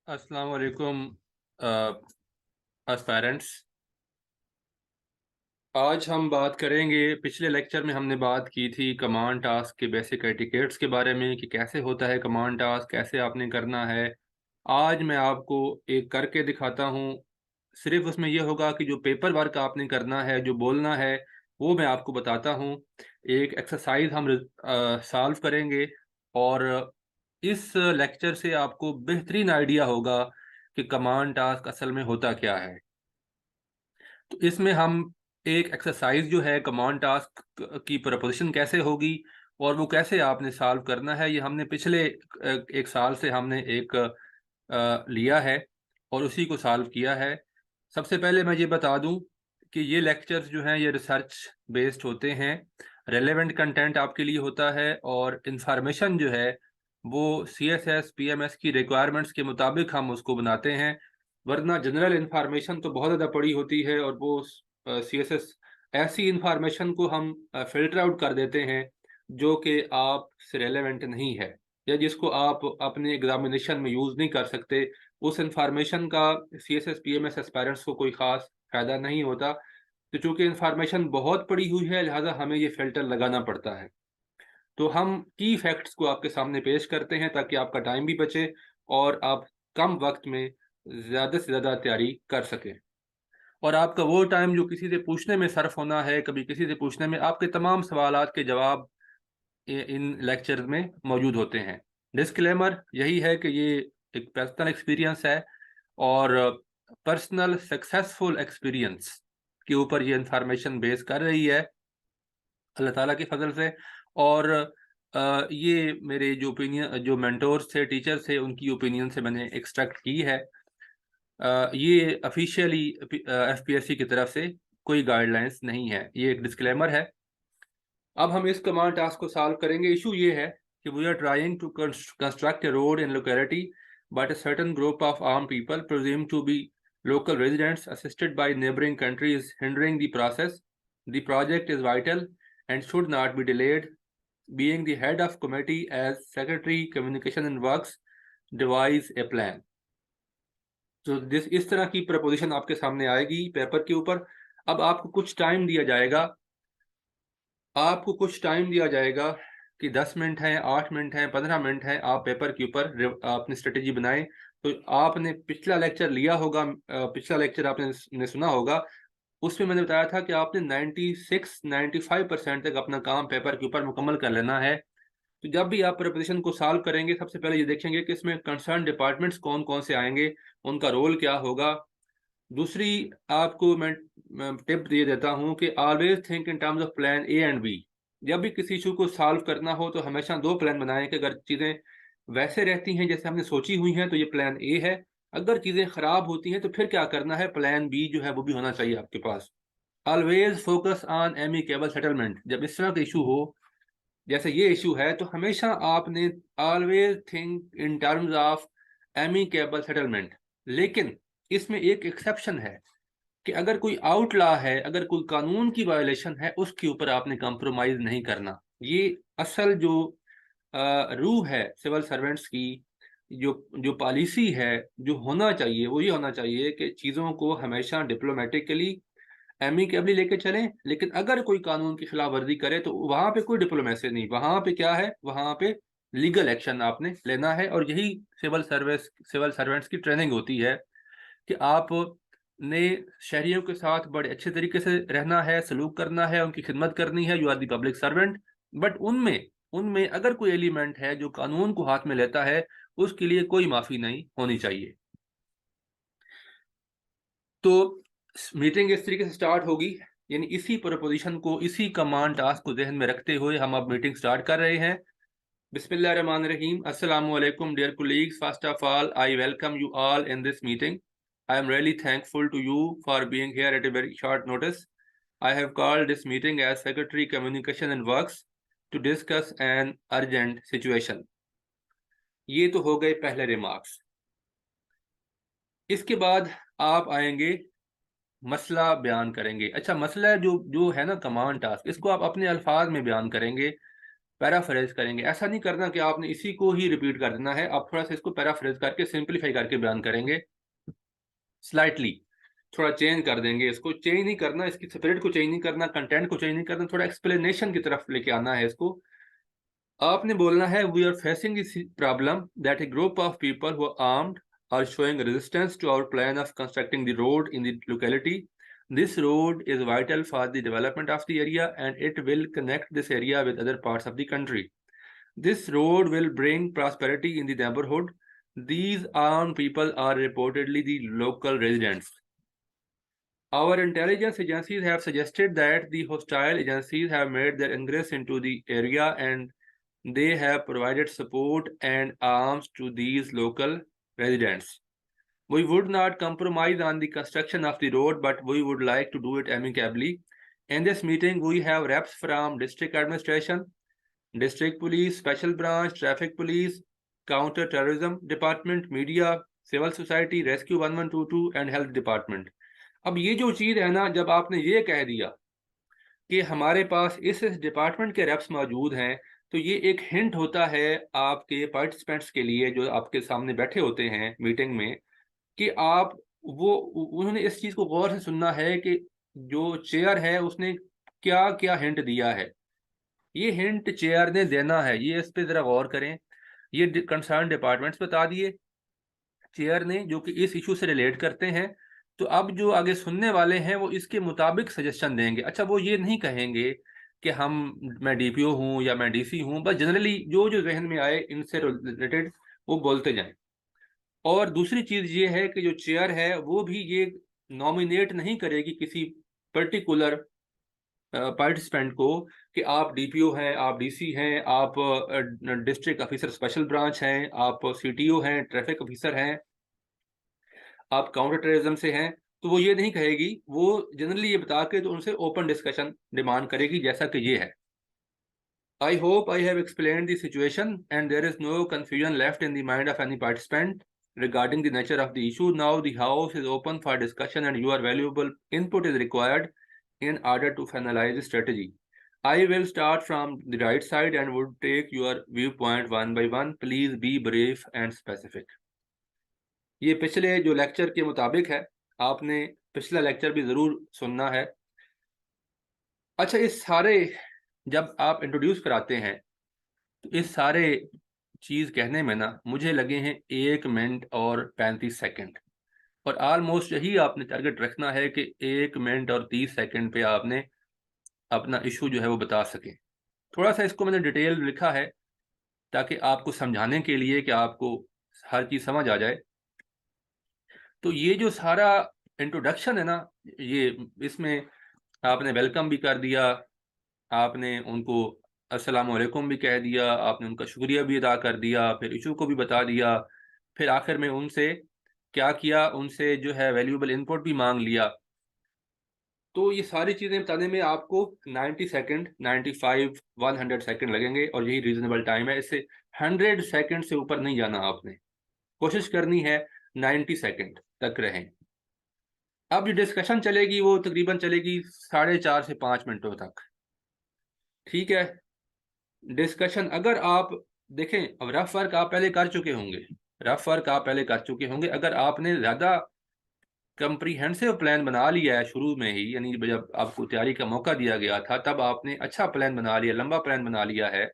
अस्सलाम वालेकुम एस्पायरेंट्स। आज हम बात करेंगे। पिछले लेक्चर में हमने बात की थी कमांड टास्क के बेसिक एटिकेट्स के बारे में कि कैसे होता है कमांड टास्क, कैसे आपने करना है। आज मैं आपको एक करके दिखाता हूँ। सिर्फ उसमें यह होगा कि जो पेपर वर्क आपने करना है, जो बोलना है, वो मैं आपको बताता हूँ। एक एक्सरसाइज हम सॉल्व करेंगे और इस लेक्चर से आपको बेहतरीन आइडिया होगा कि कमांड टास्क असल में होता क्या है। तो इसमें हम एक एक्सरसाइज जो है कमांड टास्क की प्रपोजिशन कैसे होगी और वो कैसे आपने सॉल्व करना है, ये हमने पिछले एक साल से हमने एक लिया है और उसी को सॉल्व किया है। सबसे पहले मैं ये बता दूं कि ये लेक्चर्स जो हैं ये रिसर्च बेस्ड होते हैं। रेलेवेंट कंटेंट आपके लिए होता है और इंफॉर्मेशन जो है वो CSS PMS की रिक्वायरमेंट्स के मुताबिक हम उसको बनाते हैं। वरना जनरल इंफॉर्मेशन तो बहुत ज़्यादा पड़ी होती है और वो CSS ऐसी इंफॉर्मेशन को हम फिल्टर आउट कर देते हैं जो कि आप से रेलेवेंट नहीं है या जिसको आप अपने एग्जामिनेशन में यूज़ नहीं कर सकते। उस इंफॉर्मेशन का CSS PMS एस्पायरेंट्स को कोई ख़ास फ़ायदा नहीं होता। तो चूँकि इंफॉर्मेशन बहुत पड़ी हुई है, लिहाजा हमें ये फ़िल्टर लगाना पड़ता है। तो हम की फैक्ट्स को आपके सामने पेश करते हैं ताकि आपका टाइम भी बचे और आप कम वक़्त में ज़्यादा से ज़्यादा तैयारी कर सकें। और आपका वो टाइम जो किसी से पूछने में सर्फ होना है, कभी किसी से पूछने में, आपके तमाम सवालात के जवाब इन लेक्चर्स में मौजूद होते हैं। डिस्क्लेमर यही है कि ये एक पर्सनल एक्सपीरियंस है और पर्सनल सक्सेसफुल एक्सपीरियंस के ऊपर ये इंफॉर्मेशन बेस कर रही है अल्लाह ताला के फजल से। और ये मेरे जो ओपिनियन, जो मेंटोर्स थे, टीचर्स थे, उनकी ओपिनियन से मैंने एक्सट्रैक्ट की है। ये ऑफिशियली FPSC की तरफ से कोई गाइडलाइंस नहीं है, ये एक डिस्क्लेमर है। अब हम इस कमांड टास्क को सॉल्व करेंगे। इशू ये है कि we are trying to construct a road in locality but a certain group of armed people presumed to be local residents assisted by neighboring countries hindering the process. The project is vital and should not be delayed. Being the head of committee as secretary communication and works, devise a plan. तो this इस तरह की preposition आपके सामने आएगी paper के ऊपर। अब आपको कुछ टाइम दिया जाएगा कि 10 मिनट हैं, 8 मिनट हैं, 15 मिनट हैं, आप पेपर के ऊपर अपनी स्ट्रेटेजी बनाएँ। तो आपने पिछला लेक्चर लिया होगा, पिछला लेक्चर आपने सुना होगा, उसमें मैंने बताया था कि आपने 96-95% तक अपना काम पेपर के ऊपर मुकम्मल कर लेना है। तो जब भी आप प्रिपरेशन को सॉल्व करेंगे, सबसे पहले ये देखेंगे कि इसमें कंसर्न डिपार्टमेंट्स कौन-कौन से आएँगे, उनका रोल क्या होगा। दूसरी आपको मैं टिप ये देता हूँ कि always think in terms of plan A and B. जब भी किसी इश्यू को सॉल्व करना हो तो हमेशा 2 प्लान बनाएँ कि अगर चीज़ें वैसे रहती हैं जैसे हमने सोची हुई हैं तो ये प्लान ए है, अगर चीज़ें खराब होती हैं तो फिर क्या करना है, प्लान बी जो है वो भी होना चाहिए आपके पास। Always focus on amicable settlement. जब इस तरह का इश्यू हो, जैसे ये इश्यू है, तो हमेशा आपने always think in terms of amicable settlement. लेकिन इसमें एक एक्सेप्शन है कि अगर कोई आउटलॉ है, अगर कोई कानून की वायलेशन है, उसके ऊपर आपने कॉम्प्रोमाइज़ नहीं करना। ये असल जो रूह है सिविल सर्वेंट्स की, जो जो पॉलिसी है, जो होना चाहिए, वो ये होना चाहिए कि चीज़ों को हमेशा डिप्लोमैटिकली, एमिकेबली लेके चलें। लेकिन अगर कोई कानून की खिलाफवर्जी करे तो वहाँ पे कोई डिप्लोमेसी नहीं, वहाँ पे क्या है, वहाँ पे लीगल एक्शन आपने लेना है। और यही सिविल सर्वेंट्स की ट्रेनिंग होती है कि आपने शहरियों के साथ बड़े अच्छे तरीके से रहना है, सलूक करना है, उनकी खिदमत करनी है। You are the public servant. But उनमें उनमें अगर कोई एलिमेंट है जो कानून को हाथ में लेता है, उसके लिए कोई माफ़ी नहीं होनी चाहिए। तो मीटिंग इस तरीके से स्टार्ट होगी, यानी इसी प्रपोजिशन को, इसी कमांड टास्क को ज़हन में रखते हुए हम अब मीटिंग स्टार्ट कर रहे हैं। Bismillahirrahmanirrahim. Assalamu alaikum, dear colleagues. First of all, I welcome you all in this meeting. I am really thankful to you for being here at a very short notice. I have called this meeting as Secretary Communication and Works to discuss an urgent situation. ये तो हो गए पहले remarks. इसके बाद आप आएंगे, मसला बयान करेंगे। अच्छा, मसला जो जो है ना कमांड टास्क, इसको आप अपने अल्फाज में बयान करेंगे। पैराफ्रेज करेंगे। ऐसा नहीं करना कि आपने इसी को ही रिपीट कर देना है, आप थोड़ा सा इसको पैराफ्रेज करके सिंपलीफाई करके बयान करेंगे, स्लाइटली थोड़ा चेंज कर देंगे। इसको चेंज नहीं करना, इसकी स्पिरिट को चेंज नहीं करना, कंटेंट को चेंज नहीं करना, थोड़ा एक्सप्लेनेशन की तरफ लेके आना है इसको। आपने बोलना है, we are facing this problem that a group of people who are armed are showing resistance to our plan of constructing the road in the locality. This road is vital for the development of the area and it will connect this area with other parts of the country. This road will bring prosperity in the neighborhood. These armed people are reportedly the local residents. Our intelligence agencies have suggested that the hostile agencies have made their ingress into the area and they have provided support and arms to these local residents. We would not compromise on the construction of the road, but we would like to do it amicably. In this meeting, we have reps from district administration, district police, special branch, traffic police, counter terrorism department, media, civil society, rescue 1122 and health department. अब ये जो चीज़ है ना, जब आपने ये कह दिया कि हमारे पास इस डिपार्टमेंट के रेप्स मौजूद हैं, तो ये एक हिंट होता है आपके पार्टिसिपेंट्स के लिए जो आपके सामने बैठे होते हैं मीटिंग में, कि आप वो उन्होंने इस चीज़ को गौर से सुनना है कि जो चेयर है उसने क्या-क्या हिंट दिया है। ये हिंट चेयर ने देना है, ये इस पे ज़रा गौर करें। ये कंसर्न डिपार्टमेंट्स बता दिए चेयर ने जो कि इस इशू से रिलेट करते हैं। तो अब जो आगे सुनने वाले हैं वो इसके मुताबिक सजेशन देंगे। अच्छा, वो ये नहीं कहेंगे कि मैं डीपीओ हूँ या मैं डीसी हूँ, बस जनरली जो ज़हन में आए इनसे रिलेटेड वो बोलते जाएँ। और दूसरी चीज़ ये है कि जो चेयर है वो भी ये नॉमिनेट नहीं करेगी किसी पर्टिकुलर पार्टिसिपेंट को कि आप डीपीओ हैं, आप डीसी हैं, आप डिस्ट्रिक्ट ऑफिसर स्पेशल ब्रांच हैं, आप सीटीओ हैं, ट्रैफिक ऑफिसर हैं, आप काउंटर टेररिज्म से हैं। तो वो ये नहीं कहेगी, वो जनरली ये बता के तो उनसे ओपन डिस्कशन डिमांड करेगी, जैसा कि ये है। I hope I have explained the situation and there is no confusion left in the mind of any participant regarding the nature of the issue. Now the house is open for discussion and your valuable input is required in order to finalize the strategy. I will start from the right side and would take your viewpoint one by one. Please be brief and specific. ये पिछले जो lecture के मुताबिक है, आपने पिछला lecture भी ज़रूर सुनना है। अच्छा, इस सारे जब आप इंट्रोड्यूस कराते हैं, तो इस सारे चीज़ कहने में ना मुझे लगे हैं 1 मिनट और 35 सेकंड, और ऑलमोस्ट यही आपने टारगेट रखना है कि 1 मिनट और 30 सेकंड पे आपने अपना इशू जो है वो बता सकें। थोड़ा-सा इसको मैंने डिटेल लिखा है ताकि आपको समझाने के लिए कि आपको हर चीज़ समझ आ जाए। तो ये जो सारा इंट्रोडक्शन है ना, ये इसमें आपने वेलकम भी कर दिया, आपने उनको अस्सलाम वालेकुम भी कह दिया, आपने उनका शुक्रिया भी अदा कर दिया, फिर इशू को भी बता दिया, फिर आखिर में उनसे क्या किया, उनसे जो है वैल्यूएबल इनपुट भी माँग लिया। तो ये सारी चीज़ें बताने में आपको 90 सेकंड, 95, 100 सेकंड लगेंगे और यही रीज़नेबल टाइम है। इससे 100 सेकंड से ऊपर नहीं जाना आपने। कोशिश करनी है 90 सेकंड तक रहें। अब जो डिस्कशन चलेगी वो तकरीबन चलेगी 4.5 से 5 मिनटों तक। ठीक है? डिस्कशन अगर आप देखें, अब रफ वर्क आप पहले कर चुके होंगे, अगर आपने ज़्यादा कम्प्रिहेंसिव प्लान बना लिया है शुरू में ही, यानी जब आपको तैयारी का मौका दिया गया था तब आपने अच्छा प्लान बना लिया, लंबा प्लान बना लिया है,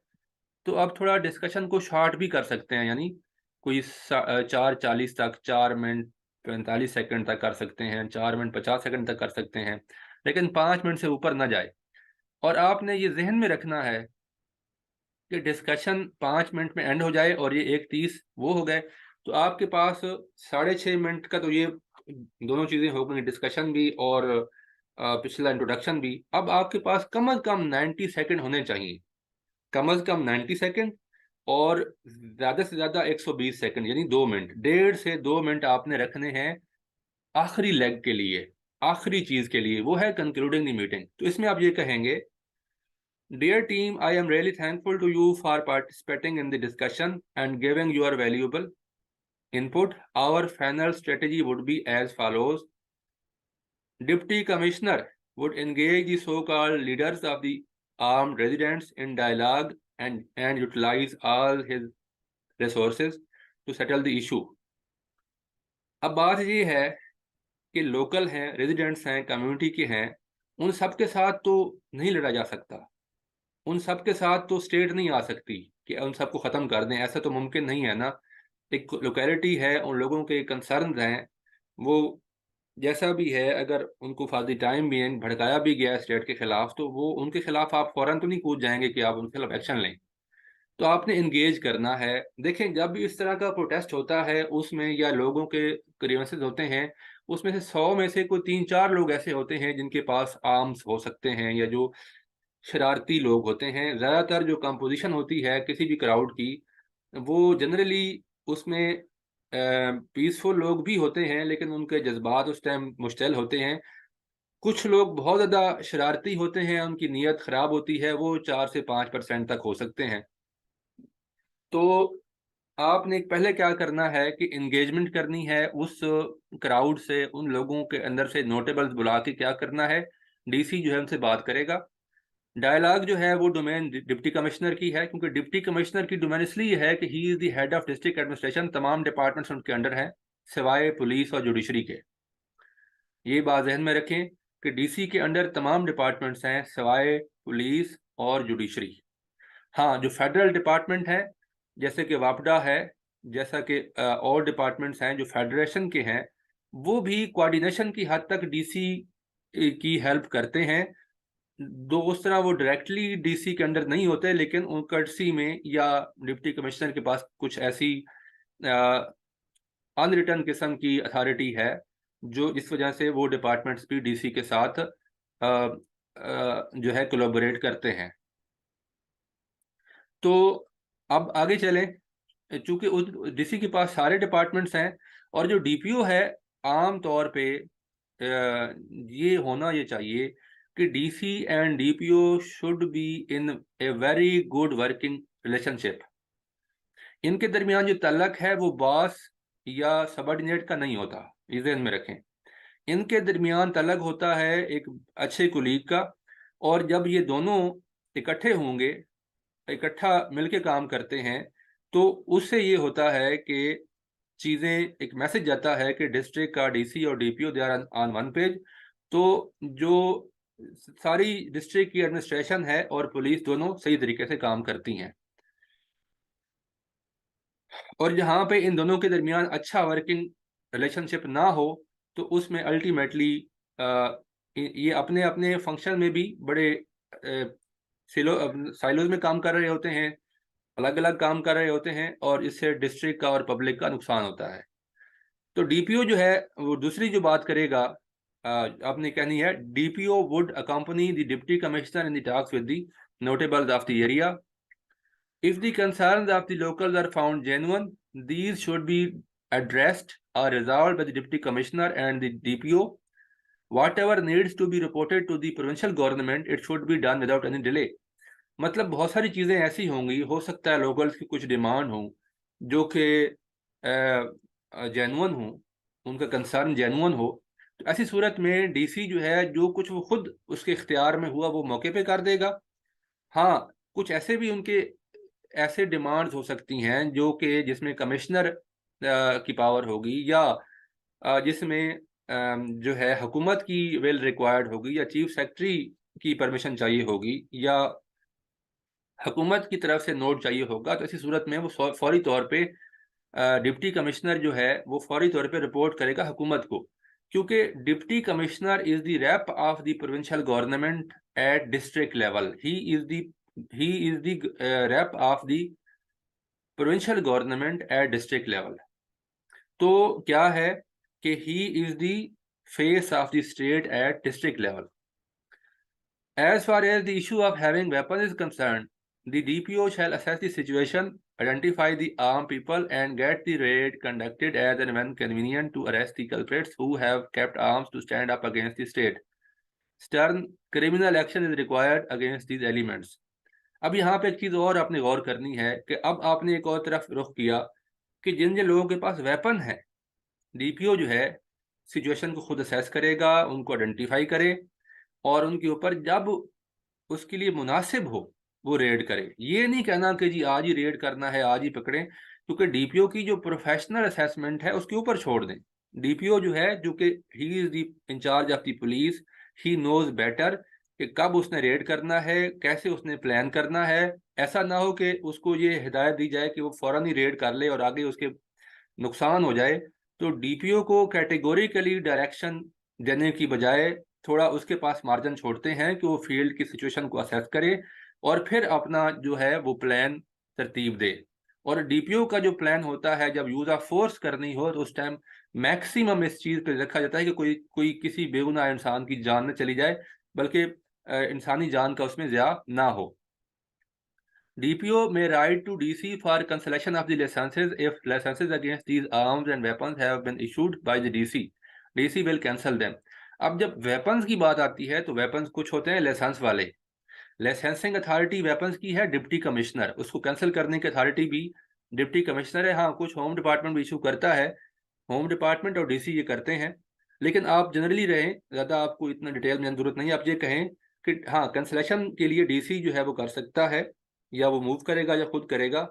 तो अब थोड़ा डिस्कशन को शॉर्ट भी कर सकते हैं, यानी कोई 4:40 तक, 4 मिनट 45 सेकंड तक कर सकते हैं, 4 मिनट 50 सेकंड तक कर सकते हैं, लेकिन 5 मिनट से ऊपर ना जाए। और आपने ये ज़हन में रखना है कि डिस्कशन 5 मिनट में एंड हो जाए और ये 1:30 वो हो गए, तो आपके पास 6.5 मिनट का तो ये दोनों चीज़ें हो गई, डिस्कशन भी और पिछला इंट्रोडक्शन भी। अब आपके पास कम से कम 90 सेकंड होने चाहिए, कम से कम 90 सेकंड और ज़्यादा से ज़्यादा 120 सेकंड, यानी 2 मिनट, 1.5 से 2 मिनट आपने रखने हैं आखिरी लेग के लिए, आखिरी चीज़ के लिए, वो है कंक्लूडिंग द मीटिंग। तो इसमें आप ये कहेंगे, Dear team, I am really thankful to you for participating in the discussion and giving your valuable input. Our final strategy would be as follows. Deputy Commissioner would engage the so-called leaders of the armed residents in dialogue and utilize all his resources to settle the issue. अब बात ये है कि local हैं, residents हैं, community के हैं, उन सब के साथ तो नहीं लड़ा जा सकता। उन सब के साथ तो स्टेट नहीं आ सकती कि उन सबको ख़त्म कर दें, ऐसा तो मुमकिन नहीं है ना। एक लोकेलिटी है, उन लोगों के कंसर्न हैं, वो जैसा भी है, अगर उनको फॉर द टाइम बीइंग भड़काया भी गया है स्टेट के खिलाफ, तो वो उनके खिलाफ आप फ़ौरन तो नहीं कूद जाएँगे कि आप उनके खिलाफ एक्शन लें। तो आपने एंगेज करना है। देखें, जब भी इस तरह का प्रोटेस्ट होता है, उसमें या लोगों के ग्रीवेंसेस होते हैं, उसमें से 100 में से कोई 3-4 लोग ऐसे होते हैं जिनके पास आर्म्स हो सकते हैं, या जो शरारती लोग होते हैं। ज़्यादातर जो कंपोज़िशन होती है किसी भी क्राउड की, वो जनरली उसमें पीसफुल लोग भी होते हैं, लेकिन उनके जज़्बात उस टाइम मुश्तल होते हैं। कुछ लोग बहुत ज़्यादा शरारती होते हैं, उनकी नीयत ख़राब होती है, वो 4 से 5% तक हो सकते हैं। तो आपने पहले क्या करना है कि एंगेजमेंट करनी है उस क्राउड से, उन लोगों के अंदर से नोटेबल्स बुला के क्या करना है, डीसी जो है उनसे बात करेगा। डायलॉग जो है वो डोमेन डिप्टी कमिश्नर की है, क्योंकि डिप्टी कमिश्नर की डोमेन इसलिए है कि he is the head of district administration, तमाम डिपार्टमेंट्स उनके अंडर हैं, सिवाय पुलिस और जुडिशरी के। ये बात ज़हन में रखें कि डीसी के अंडर तमाम डिपार्टमेंट्स हैं, सिवाय पुलिस और जुडिशरी। हाँ, जो फेडरल डिपार्टमेंट हैं, जैसे कि वापडा है, जैसा कि और डिपार्टमेंट्स हैं जो फेडरेशन के हैं, वो भी कोऑर्डिनेशन की हद तक डीसी की हेल्प करते हैं। दो उस तरह वो डायरेक्टली डीसी के अंडर नहीं होते, लेकिन उन कर्टसी में या डिप्टी कमिश्नर के पास कुछ ऐसी अनरिटन किस्म की अथॉरिटी है, जो इस वजह से वो डिपार्टमेंट्स भी डीसी के साथ जो है कोलैबोरेट करते हैं। तो अब आगे चलें। चूँकि उस डीसी के पास सारे डिपार्टमेंट्स हैं, और जो डीपीओ है, आम तौर पे ये होना ये चाहिए कि DC and DPO should be in a very good working relationship. इनके दरमियान जो तल्लक है वो बॉस या सबऑर्डिनेट का नहीं होता, ये ज़हन में रखें। इनके दरमियान तल्लक होता है एक अच्छे कुलीग का, और जब ये दोनों इकट्ठे होंगे, इकट्ठा मिलके काम करते हैं, तो उससे ये होता है कि चीज़ें, एक मैसेज जाता है कि डिस्ट्रिक्ट का डीसी और DPO they are on one page. तो जो सारी डिस्ट्रिक्ट की एडमिनिस्ट्रेशन है और पुलिस दोनों सही तरीके से काम करती हैं। और जहाँ पे इन दोनों के दरमियान अच्छा वर्किंग रिलेशनशिप ना हो, तो उसमें अल्टीमेटली ये अपने-अपने फंक्शन में भी बड़े साइलोज़ में काम कर रहे होते हैं, अलग-अलग काम कर रहे होते हैं, और इससे डिस्ट्रिक्ट का और पब्लिक का नुकसान होता है। तो डीपीओ जो है, वो दूसरी जो बात करेगा, आपने कहनी है, DPO would accompany the deputy commissioner in the talks with the notables of the area. If the concerns of the locals are found genuine, these should be addressed or resolved by the Deputy Commissioner and the DPO. Whatever needs to be reported to the provincial government, it should be done without any delay. मतलब बहुत सारी चीज़ें ऐसी होंगी, हो सकता है locals की कुछ डिमांड हो जो कि जेन्युइन हो, उनका कंसर्न जेन्युइन हो। तो ऐसी सूरत में डीसी जो है, जो कुछ वो खुद उसके इख्तियार में हुआ वो मौके पे कर देगा। हाँ, कुछ ऐसे भी उनके ऐसे डिमांड्स हो सकती हैं जो कि जिसमें कमिश्नर की पावर होगी, या जिसमें जो है हुकूमत की विल रिक्वायर्ड होगी, या चीफ सेक्रेटरी की परमिशन चाहिए होगी, या हुकूमत की तरफ से नोट चाहिए होगा। तो ऐसी सूरत में वो फौरी तौर पे डिप्टी कमिश्नर जो है वो फौरी तौर पे रिपोर्ट करेगा हुकूमत को, क्योंकि deputy commissioner is the rape of the provincial government at district level. He is the rape of the provincial government at district level. तो क्या है कि he is the face of the state at district level. As far as the issue of having weapons is concerned, the DPO shall assess the situation, identify the armed people, and get the raid conducted as and when convenient to arrest the culprits who have kept arms to stand up against the state. Stern criminal action is required against these elements. अब यहाँ पे एक चीज़ और आपने गौर करनी है कि अब आपने एक और तरफ रुख किया कि जिन जिन लोगों के पास वेपन है, डीपीओ जो है सिचुएशन को खुद असेस करेगा, उनको आइडेंटिफाई करे, और उनके ऊपर जब उसके लिए मुनासिब हो वो रेड करे। ये नहीं कहना कि जी आज ही रेड करना है, आज ही पकड़ें, क्योंकि डीपीओ की जो प्रोफेशनल असेसमेंट है उसके ऊपर छोड़ दें। डीपीओ जो है, जो कि he is the incharge of the police, he knows better कि कब उसने रेड करना है, कैसे उसने प्लान करना है। ऐसा ना हो कि उसको ये हिदायत दी जाए कि वो फौरन ही रेड कर ले और आगे उसके नुकसान हो जाए। तो डीपीओ को कैटेगोरिकली डायरेक्शन देने की बजाय थोड़ा उसके पास मार्जिन छोड़ते हैं कि वो फील्ड की सिचुएशन को असेस करे और फिर अपना जो है वो प्लान तरतीब दे। और डीपीओ का जो प्लान होता है, जब यूज ऑफ फोर्स करनी हो तो उस टाइम मैक्सिमम इस चीज पे रखा जाता है कि कोई कोई किसी बेगुनाह इंसान की जान न चली जाए, बल्कि इंसानी जान का उसमें ज़िया ना हो। DPO may write to DC for cancellation of the licenses if licenses against these arms and weapons have been issued by the DC. DC will cancel them. अब जब वेपन्स की बात आती है तो वेपन्स कुछ होते हैं लाइसेंस वाले। लाइसेंसिंग अथॉरिटी वेपन्स की है डिप्टी कमिश्नर, उसको कैंसिल करने की अथॉरिटी भी डिप्टी कमिश्नर है। हाँ, कुछ होम डिपार्टमेंट भी इशू करता है, होम डिपार्टमेंट और डीसी ये करते हैं। लेकिन आप जनरली रहें, ज़्यादा आपको इतना डिटेल में ज़रूरत नहीं है। आप ये कहें कि हाँ, कैंसलेशन के लिए डीसी जो है वो कर सकता है, या वो मूव करेगा या खुद करेगा।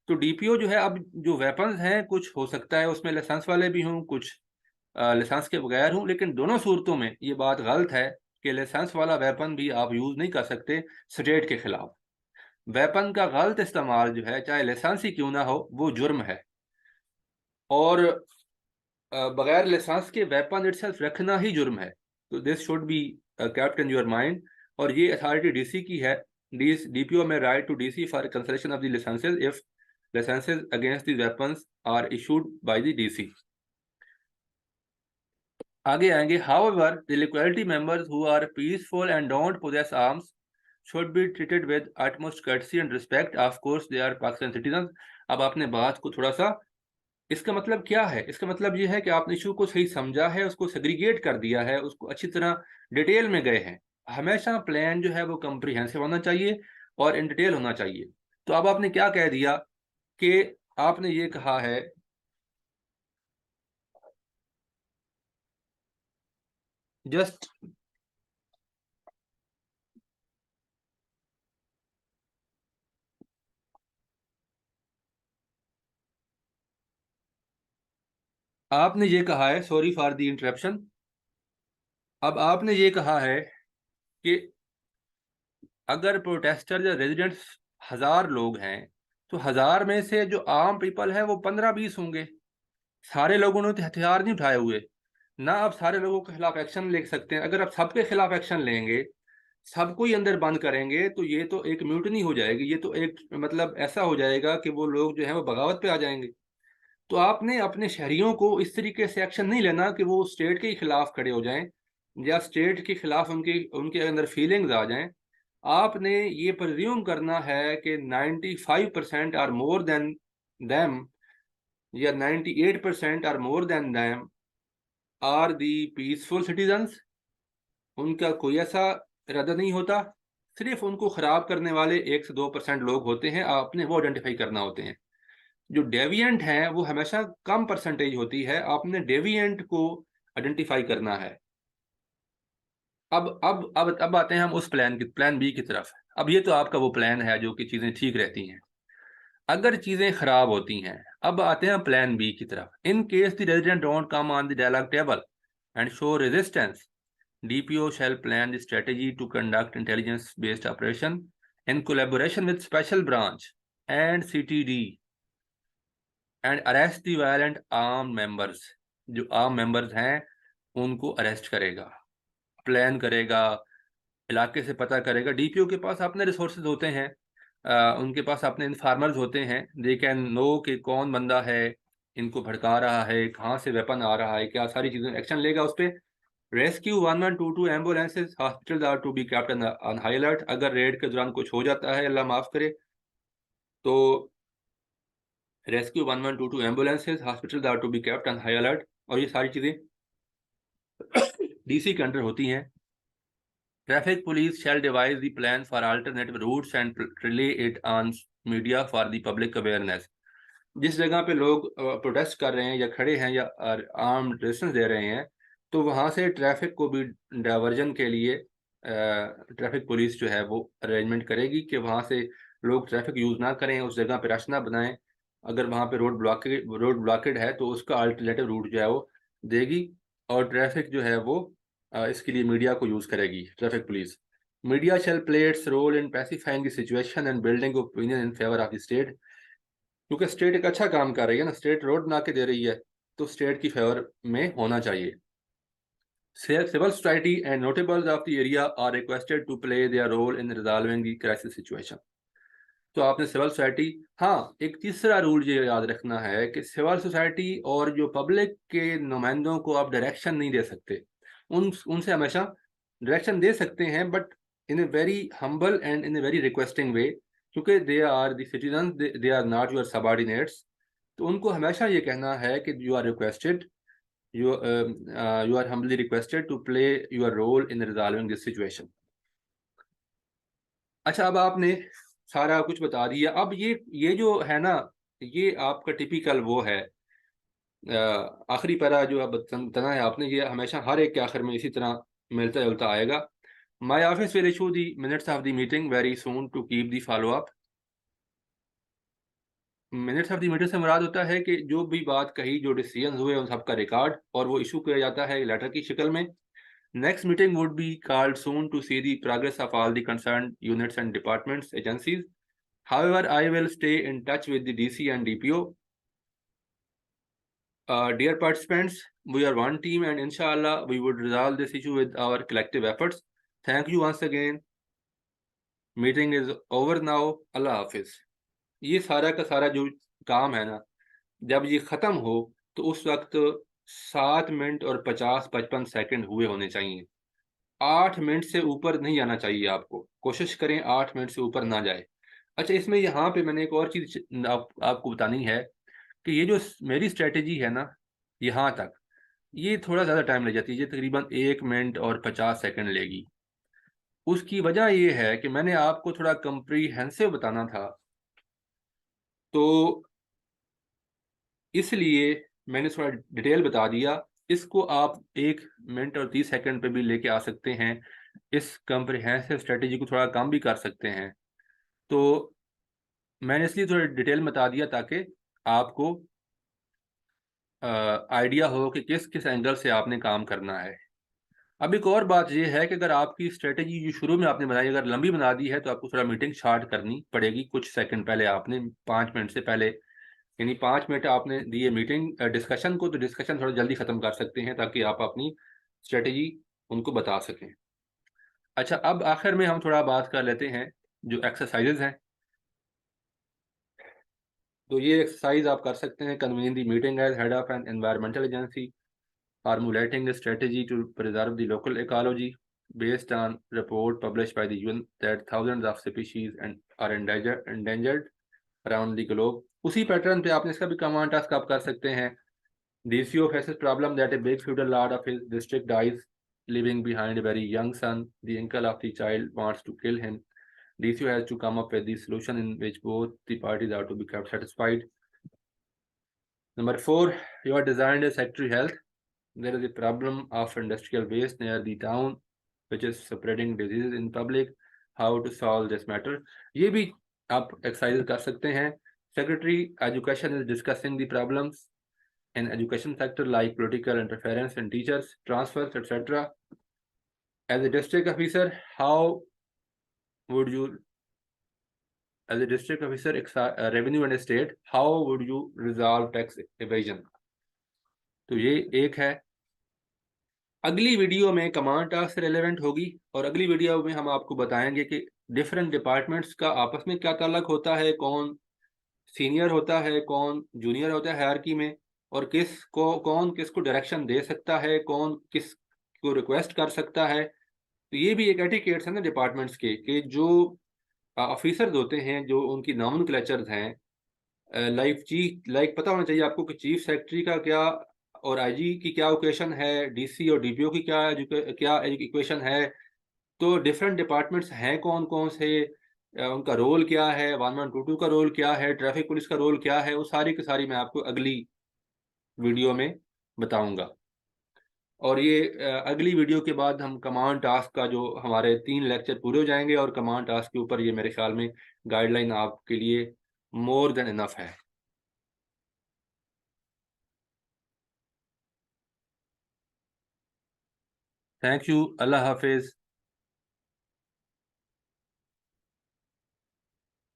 तो डीपीओ जो है, अब जो वेपन्स हैं कुछ हो सकता है उसमें लाइसेंस वाले भी हों, कुछ लाइसेंस के बगैर हों, लेकिन दोनों सूरतों में ये बात गलत है कि लाइसेंस वाला वेपन भी आप यूज़ नहीं कर सकते स्टेट के खिलाफ। वेपन का गलत इस्तेमाल जो है, चाहे लाइसेंस ही क्यों ना हो, वो जुर्म है। और बगैर लाइसेंस के वेपन इटसेल्फ रखना ही जुर्म है। तो this should be kept in your mind. और ये अथॉरिटी डीसी की है। डीपीओ में right to DC for cancellation of the licenses if licenses against the weapons are issued by the DC. आगे आएंगे, however the locality members who are peaceful and don't possess arms should be treated with utmost courtesy and respect. Of course they are Pakistan citizens. अब आपने बात को थोड़ा सा, इसका मतलब क्या है? इसका मतलब ये है कि आपने इशू को सही समझा है, उसको सेग्रीगेट कर दिया है, उसको अच्छी तरह डिटेल में गए हैं। हमेशा प्लान जो है वो कम्प्रीहेंसिव होना चाहिए और इन डिटेल होना चाहिए। तो अब आपने क्या कह दिया कि आपने ये कहा है, जस्ट आपने ये कहा है, सॉरी फॉर द इंटरप्शन। अब आपने ये कहा है कि अगर प्रोटेस्टर या रेजिडेंट्स 1000 लोग हैं, तो 1000 में से जो आम पीपल है वो 15-20 होंगे। सारे लोगों ने तो हथियार नहीं उठाए हुए ना। आप सारे लोगों के खिलाफ एक्शन ले सकते हैं। अगर आप सबके खिलाफ एक्शन लेंगे, सबको ही अंदर बंद करेंगे, तो ये तो एक म्यूटनी हो जाएगी। ये तो एक मतलब ऐसा हो जाएगा कि वो लोग जो है वो बगावत पे आ जाएंगे। तो आपने अपने शहरियों को इस तरीके से एक्शन नहीं लेना कि वो स्टेट के खिलाफ खड़े हो जाएं या स्टेट के खिलाफ उनकी उनके अंदर फीलिंग्स आ जाएं। आपने ये प्रिज्यूम करना है कि 95% आर मोर देन देम, या 98% are more than them are the peaceful citizens. उनका कोई ऐसा इरादा नहीं होता, सिर्फ उनको खराब करने वाले 1 से 2% लोग होते हैं, आपने वो आइडेंटिफाई करना होते हैं। जो डेविएंट हैं वो हमेशा कम परसेंटेज होती है, आपने डेविएंट को आइडेंटिफाई करना है। अब आते हैं हम उस प्लान बी की तरफ। अब ये तो आपका वो प्लान है जो कि चीज़ें ठीक रहती हैं। अगर चीज़ें खराब होती हैं, अब आते हैं प्लान बी की तरफ। In case the resident don't come on the dialogue table and show resistance, DPO shall plan the strategy to conduct intelligence-based operation in collaboration with special branch and CTD and arrest the violent armed members. जो arm members हैं उनको arrest करेगा, plan करेगा, इलाके से पता करेगा। DPO के पास अपने रिसोर्सेज होते हैं, उनके पास अपने इन्फॉर्मर्स होते हैं। दे कैन नो कि कौन बंदा है, इनको भड़का रहा है, कहाँ से वेपन आ रहा है, क्या सारी चीज़ें एक्शन लेगा उस पर। Rescue 1122 ambulances hospital are to be kept on high alert. अगर रेड के दौरान कुछ हो जाता है, अल्लाह माफ़ करे, तो rescue 1122 ambulances hospital are to be kept on high alert. और ये सारी चीज़ें डीसी के अंडर होती हैं। Traffic police shall devise the plan for alternative routes and relay it on media for the public awareness. जिस जगह पे लोग प्रोटेस्ट कर रहे हैं या खड़े हैं या आर्म रेजिस्टेंस दे रहे हैं, तो वहाँ से ट्रैफिक को भी डाइवर्जन के लिए ट्रैफिक पुलिस जो है वो अरेंजमेंट करेगी कि वहाँ से लोग ट्रैफिक यूज़ ना करें, उस जगह पे रश ना बनाएं। अगर वहाँ पे रोड ब्लॉकेड है तो उसका अल्टरनेटिव रूट जो है वो देगी, और ट्रैफिक जो है वो इसके लिए मीडिया को यूज़ करेगी traffic police. Media shall play its role in pacifying the situation and building opinion in favour of the state. क्योंकि स्टेट एक अच्छा काम कर रही है ना, स्टेट रोड बना के दे रही है, तो स्टेट की फेवर में होना चाहिए। Civil society and notables of the area are requested to play their role in resolving the crisis situation. तो आपने सिविल सोसाइटी, हाँ, एक तीसरा रूल ये याद रखना है कि सिविल सोसाइटी और जो पब्लिक के नुमाइंदों को आप डायरेक्शन नहीं दे सकते। उनसे हमेशा डायरेक्शन दे सकते हैं, but in a very humble and in a very requesting way, क्योंकि they are the citizen, they are not your subordinates. तो उनको हमेशा ये कहना है कि you are requested, you are humbly requested to play your role in resolving this situation. अच्छा, अब आपने सारा कुछ बता दिया। अब ये जो है ना, ये आपका टिपिकल वो है, आखिरी पैरा जो अब बताना है आपने, ये हमेशा हर एक के आखिर में इसी तरह मिलता जुलता आएगा। My office will issue the minutes of the meeting very soon to keep the follow up. Minutes of the meeting से मुराद होता है कि जो भी बात कही, जो डिसीजन हुए, उन सबका रिकॉर्ड, और वो इशू किया जाता है लेटर की शक्ल में। Next meeting would be called soon to see the progress of all the concerned units and departments, agencies. However, I will stay in touch with the DC and DPO. Dear participants, we are one team and inshallah we would resolve this issue with our collective efforts. Thank you once again. Meeting is over now. Allah Hafiz. ये सारा का सारा जो काम है ना, जब ये ख़त्म हो तो उस वक्त 7 मिनट और 50-55 सेकंड हुए होने चाहिए। 8 मिनट से ऊपर नहीं जाना चाहिए आपको। कोशिश करें 8 मिनट से ऊपर ना जाए। अच्छा, इसमें यहाँ पे मैंने एक और चीज़ आपको बतानी है कि ये जो मेरी स्ट्रैटेजी है ना, यहाँ तक, ये थोड़ा ज़्यादा टाइम ले जाती है। ये तकरीबन 1 मिनट और 50 सेकंड लेगी। उसकी वजह ये है कि मैंने आपको थोड़ा कम्प्रीहेंसिव बताना था, तो इसलिए मैंने थोड़ा डिटेल बता दिया। इसको आप 1 मिनट और 30 सेकंड पे भी लेके आ सकते हैं। इस कम्प्रिहेंसिव स्ट्रैटेजी को थोड़ा कम भी कर सकते हैं। तो मैंने इसलिए थोड़ा डिटेल में बता दिया ताकि आपको आइडिया हो कि किस एंगल से आपने काम करना है। अब एक और बात ये है कि अगर आपकी स्ट्रैटेजी जो शुरू में आपने बनाई, अगर लंबी बना दी है, तो आपको थोड़ा मीटिंग स्टार्ट करनी पड़ेगी कुछ सेकंड पहले। आपने 5 मिनट से पहले, यानी 5 मिनट आपने दिए मीटिंग डिस्कशन को, तो डिस्कशन थोड़ा जल्दी ख़त्म कर सकते हैं ताकि आप अपनी स्ट्रैटेजी उनको बता सकें। अच्छा, अब आखिर में हम थोड़ा बात कर लेते हैं जो एक्सरसाइजेज हैं। तो ये एक्सरसाइज आप कर सकते हैं। Convene the meeting as head of an environmental agency, formulating a strategy to preserve the local ecology based on report published by the UN that thousands of species and are endangered around the globe। उसी pattern पे आपने इसका भी command task आप कर सकते हैं। DCO faces problem that a big feudal lord of his district dies, leaving behind a very young son. The uncle of the child wants to kill him. DCO has to come up with the solution in which both the parties are to be kept satisfied. Number 4, you are designed a secretary health. There is a problem of industrial waste near the town which is spreading diseases in public. How to solve this matter? ये भी आप exercise कर सकते हैं। Secretary Education is discussing the problems in education sector like political interference in teachers, transfers, etc. As a district officer, how would you, as a district officer, revenue and state, how would you resolve tax evasion? तो ये एक है। अगली video में command task से relevant होगी, और अगली वीडियो में हम आपको बताएंगे कि डिफरेंट डिपार्टमेंट्स का आपस में क्या ताल्लुक होता है, कौन सीनियर होता है, कौन जूनियर होता है हायरार्की में, और कौन किसको डायरेक्शन दे सकता है, कौन किस को रिक्वेस्ट कर सकता है। तो ये भी एक एटिकेट्स है ना डिपार्टमेंट्स के, कि जो ऑफिसर्स होते हैं, जो उनकी नॉमेनक्लेचर्स हैं, लाइक पता होना चाहिए आपको कि चीफ सेक्रेटरी का क्या और आईजी की क्या इक्वेशन है, डीसी और डीपीओ की क्या इक्वेशन है। तो डिफरेंट डिपार्टमेंट्स हैं कौन कौन से, उनका रोल क्या है, 1122 का रोल क्या है, ट्रैफिक पुलिस का रोल क्या है, वो सारी की सारी मैं आपको अगली वीडियो में बताऊंगा। और ये अगली वीडियो के बाद हम कमांड टास्क का जो हमारे 3 लेक्चर पूरे हो जाएँगे, और कमांड टास्क के ऊपर ये मेरे ख्याल में गाइडलाइन आपके लिए मोर देन इनफ है। Thank you. अल्लाह हाफ़िज़।